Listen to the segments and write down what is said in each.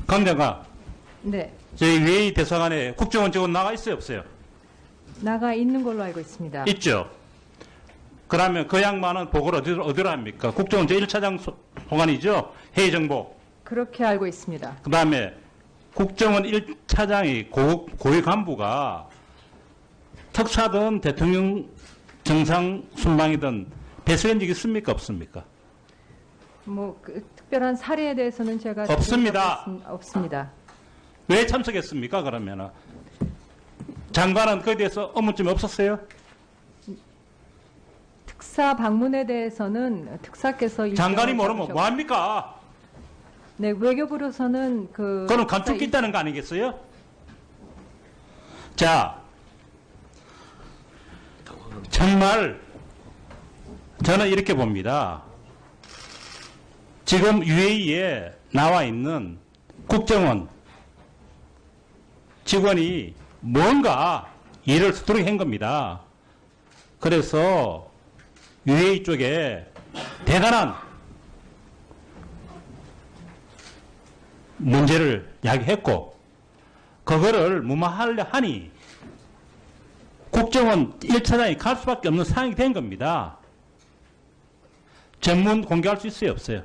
강 장관, 네, 저희 UAE 대사관에 국정원 직원 나가 있어요, 없어요? 나가 있는 걸로 알고 있습니다. 있죠. 그러면 그 양반은 보고를 어디로 합니까? 국정원 제1차장 소관이죠. 회의정보. 그렇게 알고 있습니다. 그 다음에 국정원 1차장이 고위 간부가 특사든 대통령 정상 순방이든 배수한 적이 있습니까? 없습니까? 특별한 사례에 대해서는 제가 없습니다. 없습니다. 왜 참석했습니까? 그러면은 장관은 그에 대해서 의문점이 없었어요? 특사 방문에 대해서는 특사께서 장관이 일정을 모르면 잡으셨고, 뭐 합니까? 네, 외교부로서는 그럼 감축이 있다는 거 아니겠어요? 자, 정말 저는 이렇게 봅니다. 지금 UAE에 나와 있는 국정원 직원이 뭔가 일을 서투르게 한 겁니다. 그래서 UAE 쪽에 대단한 문제를 야기했고 그거를 무마하려 하니 국정원 1차장이 갈 수밖에 없는 상황이 된 겁니다. 전문 공개할 수 있어요, 없어요?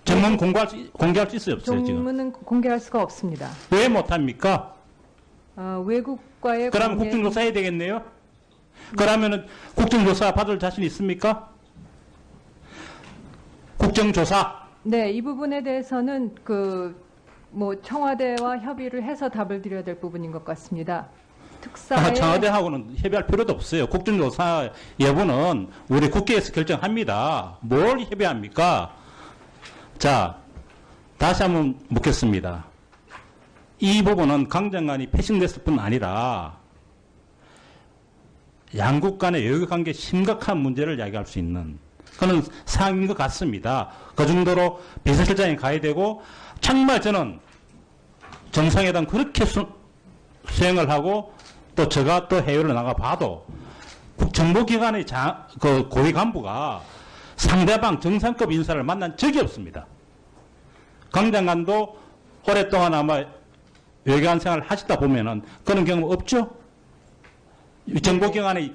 전문 공개할 수 있어요, 없어요? 지금? 전문은 공개할 수가 없습니다. 왜 못합니까? 외국과의 그러면 국정조사 해야 되겠네요? 그러면은 국정조사 받을 자신 있습니까? 국정조사. 네, 이 부분에 대해서는 청와대와 협의를 해서 답을 드려야 될 부분인 것 같습니다. 특사의 청와대하고는 협의할 필요도 없어요. 국정조사 여부는 우리 국회에서 결정합니다. 뭘 협의합니까? 자, 다시 한번 묻겠습니다. 이 부분은 강 장관이 패싱됐을 뿐 아니라 양국 간의 외교관계 심각한 문제를 야기할 수 있는 그런 상황인 것 같습니다. 그 정도로 비서실장이 가야 되고 정말 저는 정상회담 그렇게 수행을 하고 또 제가 또 해외로 나가봐도 정보기관의 그 고위 간부가 상대방 정상급 인사를 만난 적이 없습니다. 강 장관도 오랫동안 아마 외교관 생활을 하시다 보면은 그런 경우 없죠? 정보기관의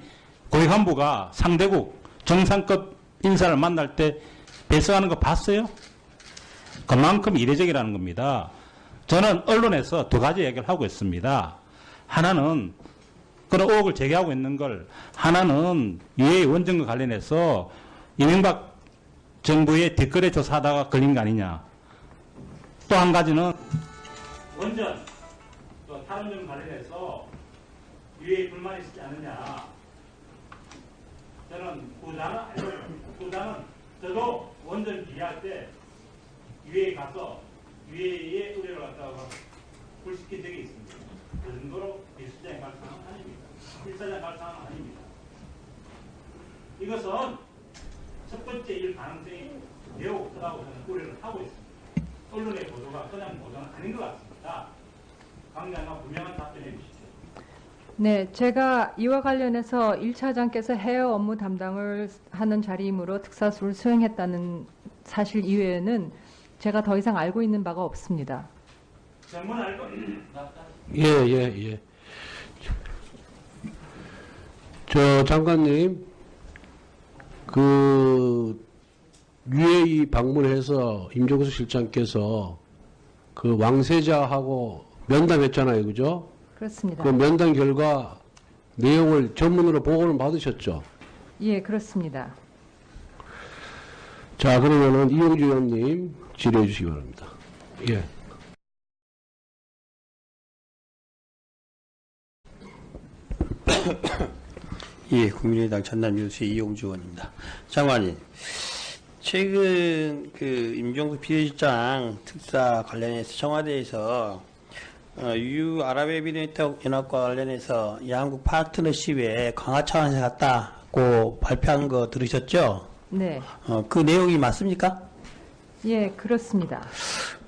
고위 간부가 상대국 정상급 인사를 만날 때 배석하는 거 봤어요? 그만큼 이례적이라는 겁니다. 저는 언론에서 두 가지 얘기를 하고 있습니다. 하나는 그런 의혹을 제기하고 있는 걸 하나는 UAE 원전과 관련해서 이명박 정부의 뒷거래 조사하다가 걸린 거 아니냐. 또 한 가지는 원전 또 탈원전 관련해서 UAE 불만이 있지 않느냐. 저는 후자는 저도 원전 비할 때 UAE 가서 UAE의 의뢰를 갖다가 불시킨 적이 있습니다. 그 정도로 비수장에 갈 상황은 아닙니다. 1사장 갈 상황은 아닙니다. 이것은 첫 번째 일 가능성이 매우 크다고 저는 우려를 하고 있습니다. 언론의 보도가 그냥 보도는 아닌 것 같습니다. 강 장관 분명한 답변해 주십시오. 네, 제가 이와 관련해서 1차장께서 해외 업무 담당을 하는 자리이므로 특사수를 수행했다는 사실 이외에는 제가 더 이상 알고 있는 바가 없습니다. 전문 알고 예. 저 장관님, UAE 방문해서 임종석 실장께서 그 왕세자하고 면담했잖아요, 그죠? 그렇습니다. 그 면담 결과 내용을 전문으로 보고는 받으셨죠? 예, 그렇습니다. 자, 그러면은 이용주 의원님 질의해 주시기 바랍니다. 예. 예, 국민의당 전남유수의 이용주 의원입니다. 장관님, 최근 임종석 비서실장 특사 관련해서 청와대에서 유아랍에미리트 연합과 관련해서 양국 파트너십에 강화 차원에서 갔다고 발표한 거 들으셨죠? 네. 그 내용이 맞습니까? 예, 그렇습니다.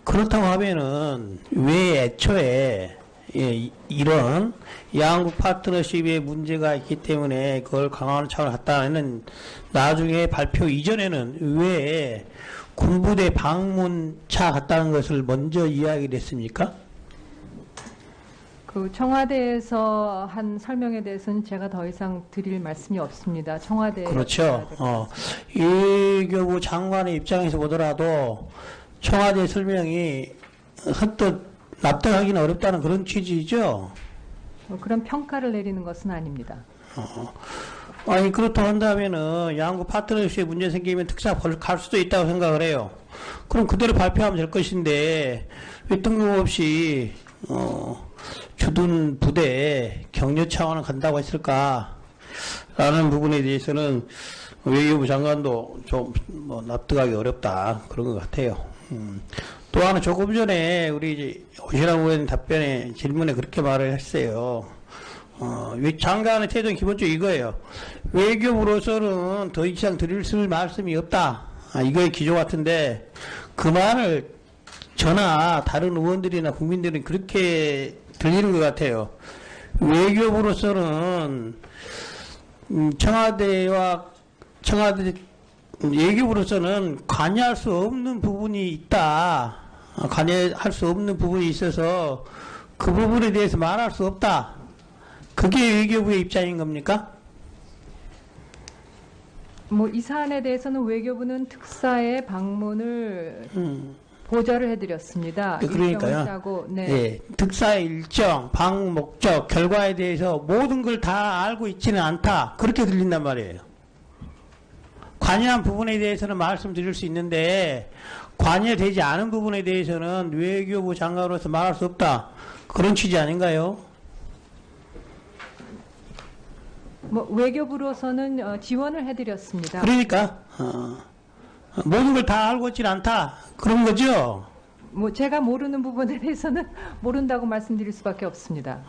그렇다고 하면은 왜 애초에 이런 양국 파트너십에 문제가 있기 때문에 그걸 강화하는 차원을 갔다는 나중에 발표 이전에는 왜 군부대 방문차 갔다는 것을 먼저 이야기를 했습니까? 그 청와대에서 한 설명에 대해서는 제가 더 이상 드릴 말씀이 없습니다. 청와대 그렇죠. 외교부 장관의 입장에서 보더라도 청와대 설명이 헛뜻 납득하기는 어렵다는 그런 취지이죠. 그런 평가를 내리는 것은 아닙니다. 아니 그렇다고 한다면은 양국 파트너십에 문제 생기면 특사 갈 수도 있다고 생각을 해요. 그럼 그대로 발표하면 될 것인데 왜 뜬금없이 주둔 부대에 격려 차원을 간다고 했을까? 라는 부분에 대해서는 외교부 장관도 좀 뭐 납득하기 어렵다 그런 것 같아요. 또 하나 조금 전에 우리 이제 오신환 의원 답변에 질문에 그렇게 말을 했어요. 장관의 태도는 기본적으로 이거예요. 외교부로서는 더 이상 드릴 말씀이 없다. 이거의 기조 같은데 그 말을 저나 다른 의원들이나 국민들은 그렇게 들리는 것 같아요. 외교부로서는 청와대 외교부로서는 관여할 수 없는 부분이 있다. 관여할 수 없는 부분이 있어서 그 부분에 대해서 말할 수 없다. 그게 외교부의 입장인 겁니까? 뭐 이 사안에 대해서는 외교부는 특사의 방문을 보좌를 해드렸습니다. 그러니까요. 일정을 짜고, 네. 네, 특사의 일정, 방 목적, 결과에 대해서 모든 걸 다 알고 있지는 않다. 그렇게 들린단 말이에요. 관여한 부분에 대해서는 말씀드릴 수 있는데 관여되지 않은 부분에 대해서는 외교부 장관으로서 말할 수 없다. 그런 취지 아닌가요? 뭐 외교부로서는 지원을 해드렸습니다. 그러니까 모든 걸 다 알고 있지는 않다. 그런 거죠? 뭐 제가 모르는 부분에 대해서는 모른다고 말씀드릴 수밖에 없습니다.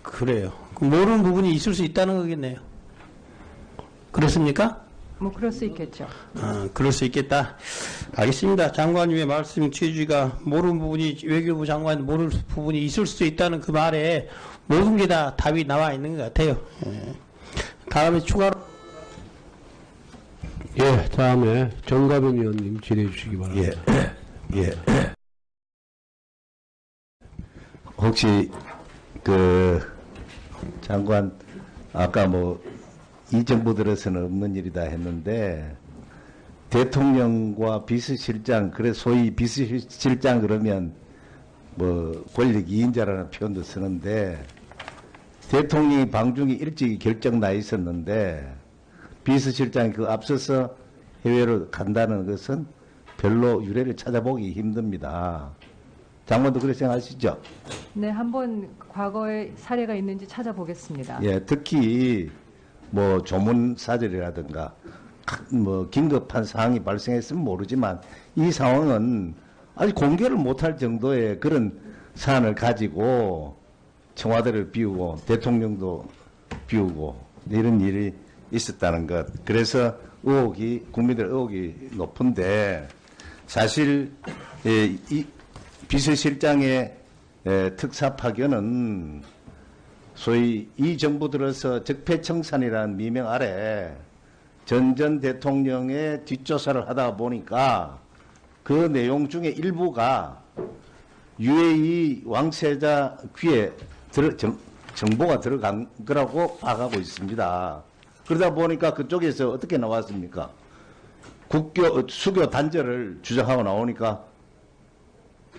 그래요. 모르는 부분이 있을 수 있다는 거겠네요. 그렇습니까? 뭐 그럴 수 있겠죠. 그럴 수 있겠다. 알겠습니다. 장관님의 말씀 취지가 모르는 부분이 외교부 장관 모를 부분이 있을 수도 있다는 그 말에 모든 게 다 답이 나와 있는 것 같아요. 다음에 추가로 예, 다음에 정가변 의원님 질의해 주시기 바랍니다. 예. 혹시 그 장관 아까 뭐 이 정부 들어서는 없는 일이다 했는데 대통령과 비서실장 그래 소위 비서실장 그러면 뭐 권력 2인자라는 표현도 쓰는데 대통령이 방중이 일찍이 결정 나 있었는데 비서실장이 그 앞서서 해외로 간다는 것은 별로 유래를 찾아보기 힘듭니다. 장관도 그렇게 생각하시죠? 네, 한번 과거에 사례가 있는지 찾아보겠습니다. 예, 특히 뭐 조문 사절이라든가 뭐 긴급한 상황이 발생했으면 모르지만 이 상황은 아직 공개를 못할 정도의 그런 사안을 가지고 청와대를 비우고 대통령도 비우고 이런 일이 있었다는 것. 그래서 국민들의 의혹이 높은데 사실 이 비서실장의 특사 파견은 소위 이 정부 들어서 적폐청산이라는 미명 아래 전 대통령의 뒷조사를 하다 보니까 그 내용 중에 일부가 UAE 왕세자 귀에 정보가 들어간 거라고 파악하고 있습니다. 그러다 보니까 그쪽에서 어떻게 나왔습니까? 수교 단절을 주장하고 나오니까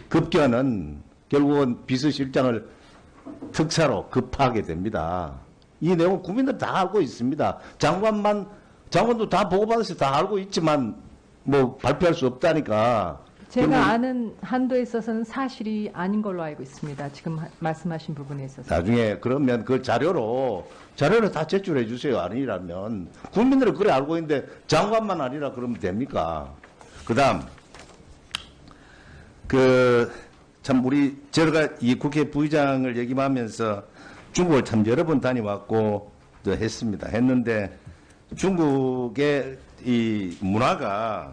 급기야는 결국은 비서실장을 특사로 급파하게 됩니다. 이 내용 국민들 다 알고 있습니다. 장관도 다 보고받아서 다 알고 있지만 뭐 발표할 수 없다니까. 제가 아는 한도에 있어서는 사실이 아닌 걸로 알고 있습니다. 지금 말씀하신 부분에 있어서. 나중에 그러면 그 자료를 다 제출해 주세요. 아니라면 국민들은 그래 알고 있는데 장관만 아니라 그러면 됩니까? 그다음 참 제가 이 국회 부의장을 역임하면서 중국을 참 여러 번 다녀왔고 또 했는데 중국의 이 문화가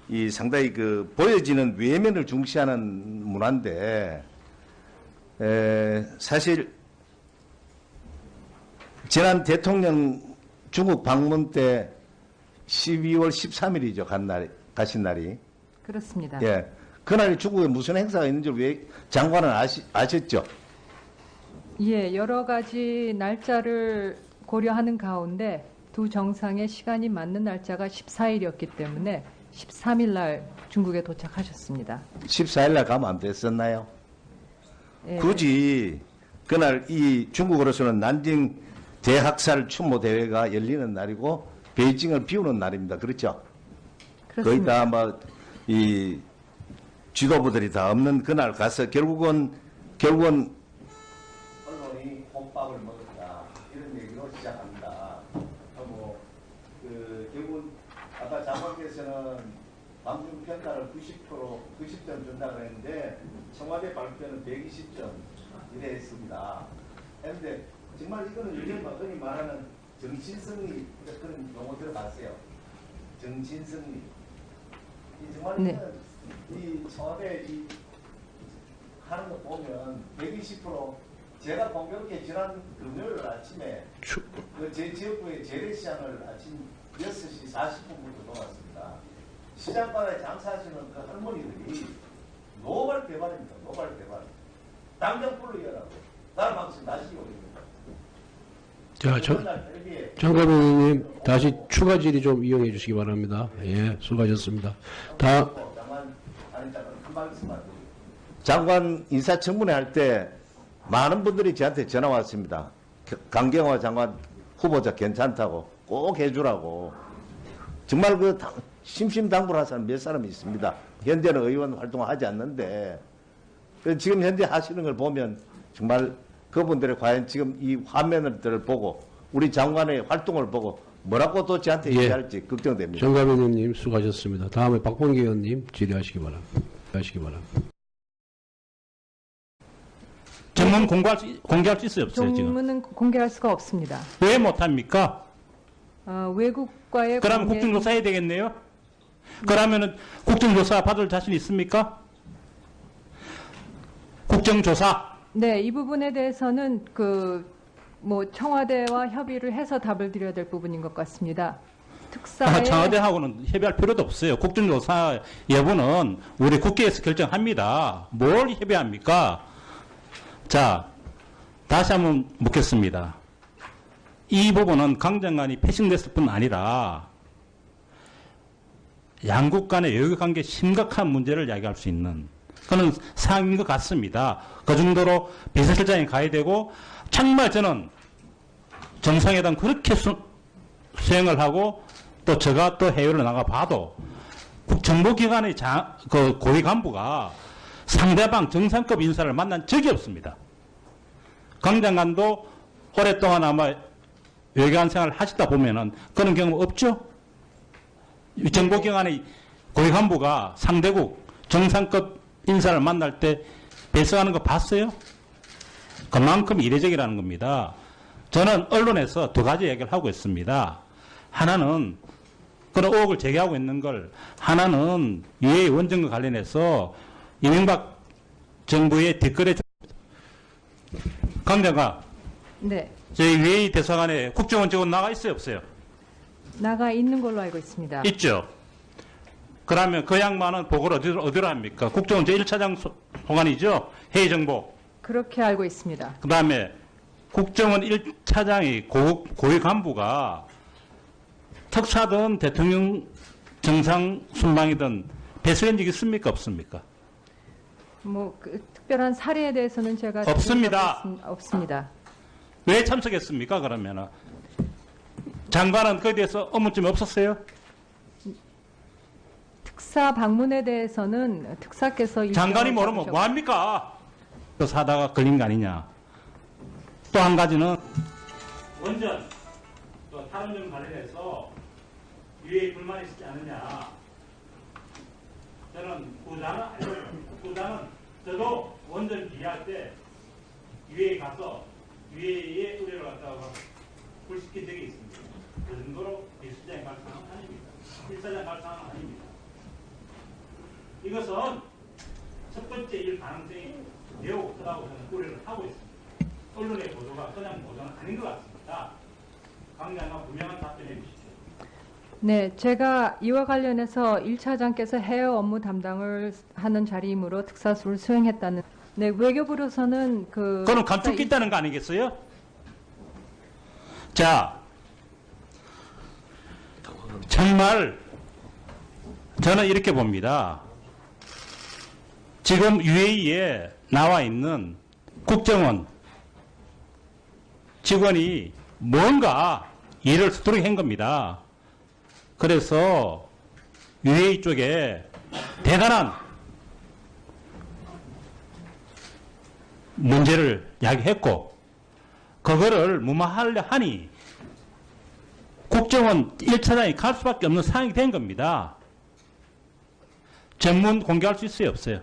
이 상당히 그 보여지는 외면을 중시하는 문화인데 사실 지난 대통령 중국 방문 때 12월 13일이죠. 간 날이 가신 날이. 그렇습니다. 예. 그날이 중국에 무슨 행사가 있는지 왜 장관은 아셨죠? 예, 여러 가지 날짜를 고려하는 가운데 두 정상의 시간이 맞는 날짜가 14일이었기 때문에 13일 날 중국에 도착하셨습니다. 14일 날 가면 안 됐었나요? 예, 굳이 그날 이 중국으로서는 난징 대학살 추모 대회가 열리는 날이고 베이징을 비우는 날입니다. 그렇죠? 거의 그렇습니다. 다 아마 이 지도부들이 다 없는 그날 가서 결국은 언론이 혼밥을 먹었다 이런 얘기로 시작합니다. 하고 결국 아까 장관께서는 방중 평가를 90점 준다고 했는데 청와대 발표는 120점 이래 했습니다. 그런데 정말 이거는 요즘 흔히 말하는 정신승리 그런 용어 들어봤어요. 정신승리. 이 정말 네. 이 청와대 이 하는 거 보면 120% 제가 공교롭게 지난 금요일 아침에 그 제 지역구의 재래시장을 아침 6시 40분부터 돌았습니다. 시장바닥에 장사하시는 그 할머니들이 노발대발입니다. 노발대발. 당장 불러이라고. 다른 방식 나시기 올립니다. 자, 그날 대비해 장관님 다시 추가 질의 좀 이용해 주시기 바랍니다. 예, 수고하셨습니다. 다음. 장관 인사청문회 할 때 많은 분들이 저한테 전화 왔습니다. 강경화 장관 후보자 괜찮다고 꼭 해주라고. 정말 그 심심당부를 하는 사람 몇 사람이 있습니다. 현재는 의원 활동을 하지 않는데 지금 현재 하시는 걸 보면 정말 그분들이 과연 지금 이 화면들을 보고 우리 장관의 활동을 보고 뭐라고 또 저한테 예. 얘기할지 걱정됩니다. 정가빈 의원님 수고하셨습니다. 다음에 박봉기 의원님 질의하시기 바랍니다. 정문 공개할 수 있어요, 없어요, 지금? 정문은 공개할 수가 없습니다. 왜 못합니까? 외국과의 그러면 공개- 국정조사 해야 되겠네요? 그러면은 국정조사 받을 자신 있습니까? 국정조사. 네, 이 부분에 대해서는 청와대와 협의를 해서 답을 드려야 될 부분인 것 같습니다. 특사의 청와대하고는 협의할 필요도 없어요. 국정조사 여부는 우리 국회에서 결정합니다. 뭘 협의합니까? 자, 다시 한번 묻겠습니다. 이 부분은 강 장관이 패싱됐을 뿐 아니라 양국 간의 외교관계 심각한 문제를 야기할 수 있는 그런 상황인 것 같습니다. 그 정도로 비서실장이 가야 되고 정말 저는 정상회담 그렇게 수행을 하고 또 제가 또 해외로 나가봐도 정보기관의 그 고위 간부가 상대방 정상급 인사를 만난 적이 없습니다. 강 장관도 오랫동안 아마 외교관 생활을 하시다 보면은 그런 경험 없죠? 정보기관의 고위 간부가 상대국 정상급 인사를 만날 때 배석하는 거 봤어요? 그만큼 이례적이라는 겁니다. 저는 언론에서 두 가지 얘기를 하고 있습니다. 하나는 그런 의혹을 제기하고 있는 걸 하나는 유해 원전과 관련해서 이명박 정부의 뒷거래 강 장관 네, 저희 UAE 대사관에 국정원 직원 나가 있어요 없어요? 나가 있는 걸로 알고 있습니다. 있죠. 그러면 그 양반은 보고를 어디로 합니까? 국정원 제1차장 소관이죠. 해외정보. 그렇게 알고 있습니다. 그 다음에 국정원 1차장이 고위 간부가 특사든 대통령 정상 순방이든 배수한 적이 있습니까? 없습니까? 특별한 사례에 대해서는 제가 없습니다. 없습니다. 왜 참석했습니까? 그러면은 장관은 거기에 대해서 의문점이 없었어요? 특사 방문에 대해서는 특사께서 장관이 일정을 모르면 잡으셨고- 뭐 합니까? 그 사다가 걸린 거 아니냐. 또 한 가지는 원전 또 탈원전 관련해서 유해 불만이 있지 않느냐. 저는 구단은 저도 원전 비할 때 유해에 가서 유해의 의뢰를 갖다가 불시킨 적이 있습니다. 그 정도로 비수장에 갈 상황은 아닙니다. 일사장 갈 상황은 아닙니다. 이것은 첫 번째 일 가능성이 매우 크다고 저는 우려를 하고 있습니다. 언론의 보도가 그냥 보도는 아닌 것 같습니다. 강 장관 분명한 답변해 주십시오. 네, 제가 이와 관련해서 1차장께서 해외 업무 담당을 하는 자리이므로 특사수를 수행했다는. 네, 외교부로서는 그럼 감축 있다는 거 아니겠어요? 자, 정말 저는 이렇게 봅니다. 지금 UAE에 나와 있는 국정원 직원이 뭔가 일을 서투르게 한 겁니다. 그래서 UAE 쪽에 대단한 문제를 야기했고 그거를 무마하려 하니 국정원 1차장이 갈 수밖에 없는 상황이 된 겁니다. 전문 공개할 수 있어요, 없어요?